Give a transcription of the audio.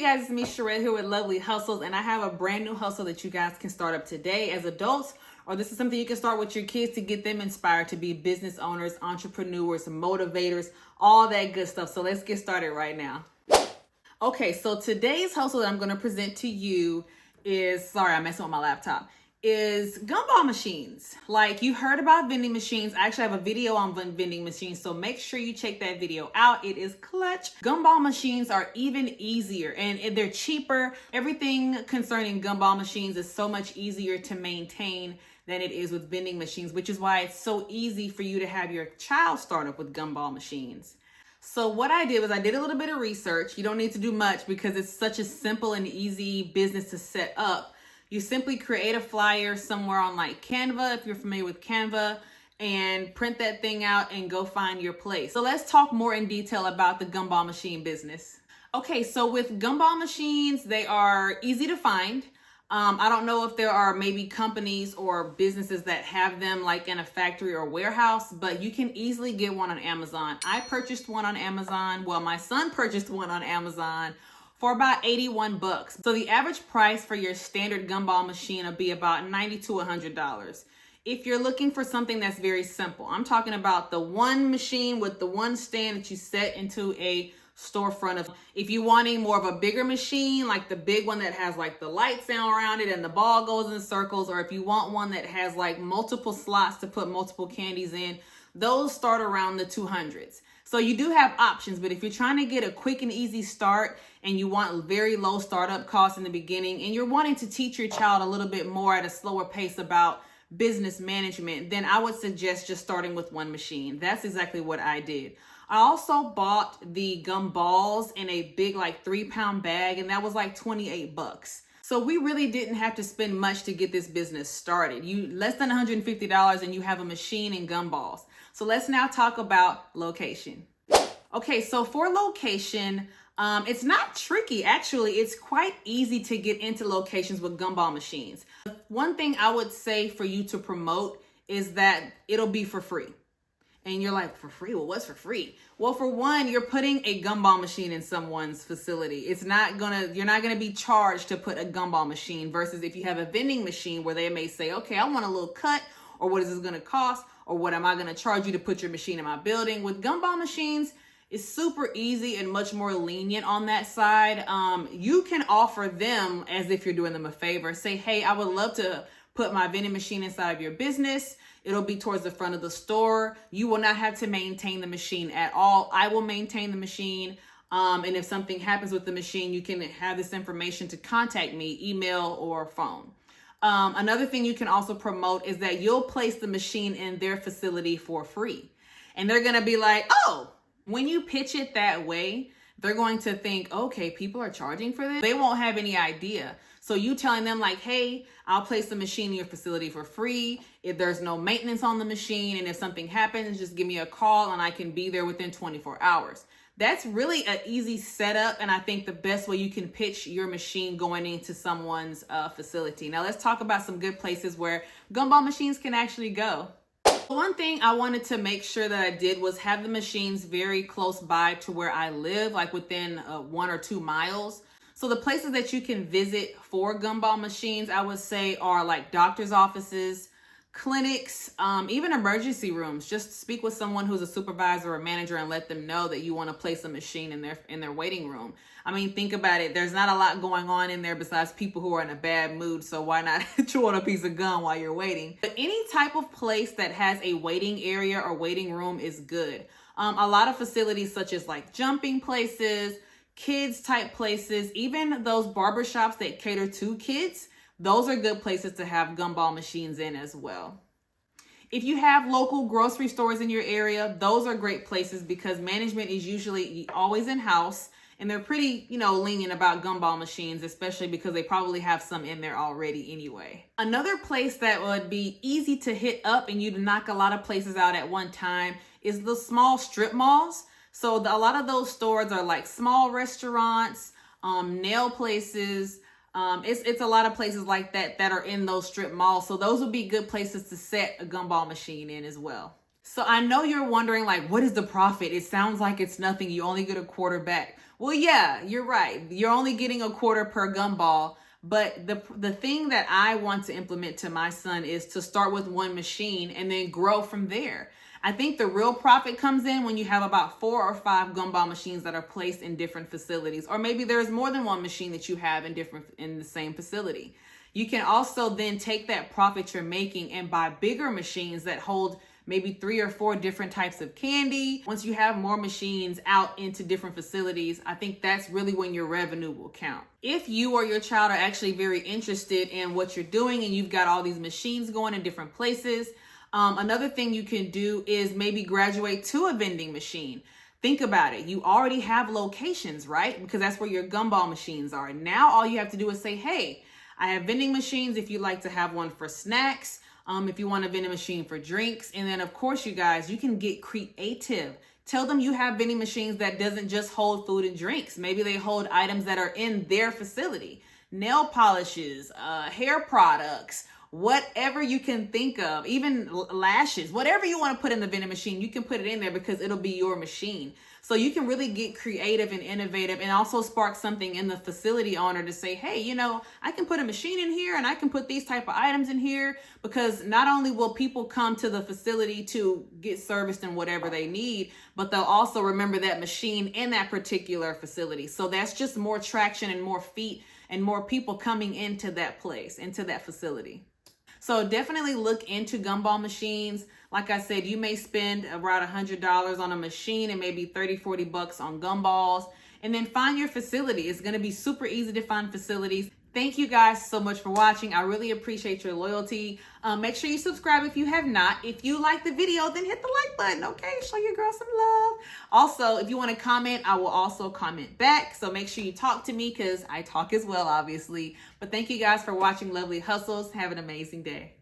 guys, it's me Sherelle here with LoveLee Hustles, and I have a brand new hustle that you guys can start up today as adults, or this is something you can start with your kids to get them inspired to be business owners, entrepreneurs, motivators, all that good stuff. So let's get started right now. Okay, so today's hustle that I'm going to present to you is, sorry, I'm messing with my laptop, is gumball machines. Like, you heard about vending machines. I actually have a video on vending machines, so make sure you check that video out. It is clutch. Gumball machines are even easier and they're cheaper. Everything concerning gumball machines is so much easier to maintain than it is with vending machines, which is why it's so easy for you to have your child start up with gumball machines. So what I did was I did a little bit of research. You don't need to do much because it's such a simple and easy business to set up. You simply create a flyer somewhere on like Canva, if you're familiar with Canva, and print that thing out and go find your place. So let's talk more in detail about the gumball machine business. Okay, so with gumball machines, they are easy to find. I don't know if there are maybe companies or businesses that have them like in a factory or warehouse, but you can easily get one on Amazon. I purchased one on Amazon. Well, my son purchased one on Amazon for about 81 bucks. So the average price for your standard gumball machine will be about $90 to $100. If you're looking for something that's very simple, I'm talking about the one machine with the one stand that you set into a storefront of. If you're wanting more of a bigger machine, like the big one that has like the lights down around it and the ball goes in circles, or if you want one that has like multiple slots to put multiple candies in, those start around the 200s. So you do have options, but if you're trying to get a quick and easy start and you want very low startup costs in the beginning and you're wanting to teach your child a little bit more at a slower pace about business management, then I would suggest just starting with one machine. That's exactly what I did. I also bought the gumballs in a big like 3-pound bag, and that was like 28 bucks. So we really didn't have to spend much to get this business started. You less than $150 and you have a machine and gumballs. So let's now talk about location. Okay, so for location, it's not tricky. Actually, it's quite easy to get into locations with gumball machines. One thing I would say for you to promote is that it'll be for free. And you're like, for free? Well, what's for free? Well, for one, you're putting a gumball machine in someone's facility. You're not gonna be charged to put a gumball machine versus if you have a vending machine where they may say, okay, I want a little cut, or what is this gonna cost? Or what am I gonna charge you to put your machine in my building? With gumball machines, it's super easy and much more lenient on that side. You can offer them as if you're doing them a favor. Say, hey, I would love to put my vending machine inside of your business. It'll be towards the front of the store. You will not have to maintain the machine at all. I will maintain the machine. And if something happens with the machine, you can have this information to contact me, email or phone. Another thing you can also promote is that you'll place the machine in their facility for free. And they're going to be like, oh, when you pitch it that way, they're going to think, okay, people are charging for this. They won't have any idea. So you telling them like, hey, I'll place the machine in your facility for free. If there's no maintenance on the machine, and if something happens, just give me a call and I can be there within 24 hours. That's really an easy setup, and I think the best way you can pitch your machine going into someone's facility. Now let's talk about some good places where gumball machines can actually go. One thing I wanted to make sure that I did was have the machines very close by to where I live, like within 1 or 2 miles. So the places that you can visit for gumball machines, I would say, are like doctor's offices, clinics, even emergency rooms. Just speak with someone who's a supervisor or manager and let them know that you want to place a machine in their waiting room. I mean, think about it. There's not a lot going on in there besides people who are in a bad mood. So why not chew on a piece of gum while you're waiting? But any type of place that has a waiting area or waiting room is good. A lot of facilities such as like jumping places, kids type places, even those barbershops that cater to kids, those are good places to have gumball machines in as well. If you have local grocery stores in your area, those are great places because management is usually always in-house and they're pretty, lenient about gumball machines, especially because they probably have some in there already anyway. Another place that would be easy to hit up and you'd knock a lot of places out at one time is the small strip malls. So a lot of those stores are like small restaurants, nail places. It's a lot of places like that are in those strip malls. So those would be good places to set a gumball machine in as well. So I know you're wondering, like, what is the profit? It sounds like it's nothing. You only get a quarter back. Well, yeah, you're right. You're only getting a quarter per gumball. But the thing that I want to implement to my son is to start with one machine and then grow from there. I think the real profit comes in when you have about 4 or 5 gumball machines that are placed in different facilities, or maybe there's more than one machine that you have in the same facility. You can also then take that profit you're making and buy bigger machines that hold maybe 3 or 4 different types of candy. Once you have more machines out into different facilities, I think that's really when your revenue will count. If you or your child are actually very interested in what you're doing and you've got all these machines going in different places, another thing you can do is maybe graduate to a vending machine. Think about it. You already have locations, right? Because that's where your gumball machines are. Now all you have to do is say, hey, I have vending machines if you'd like to have one for snacks. If you want a vending machine for drinks. And then of course, you guys, you can get creative. Tell them you have vending machines that doesn't just hold food and drinks. Maybe they hold items that are in their facility. Nail polishes, hair products, whatever you can think of, even lashes, whatever you want to put in the vending machine, you can put it in there because it'll be your machine. So you can really get creative and innovative and also spark something in the facility owner to say, hey, you know, I can put a machine in here and I can put these type of items in here, because not only will people come to the facility to get serviced and whatever they need, but they'll also remember that machine in that particular facility. So that's just more traction and more feet and more people coming into that place, into that facility. So definitely look into gumball machines. Like I said, you may spend around $100 on a machine and maybe 30, 40 bucks on gumballs, and then find your facility. It's going to be super easy to find facilities. Thank you guys so much for watching. I really appreciate your loyalty. Make sure you subscribe if you have not. If you like the video, then hit the like button, okay? Show your girl some love. Also, if you want to comment, I will also comment back. So make sure you talk to me because I talk as well, obviously. But thank you guys for watching LoveLee Hustles. Have an amazing day.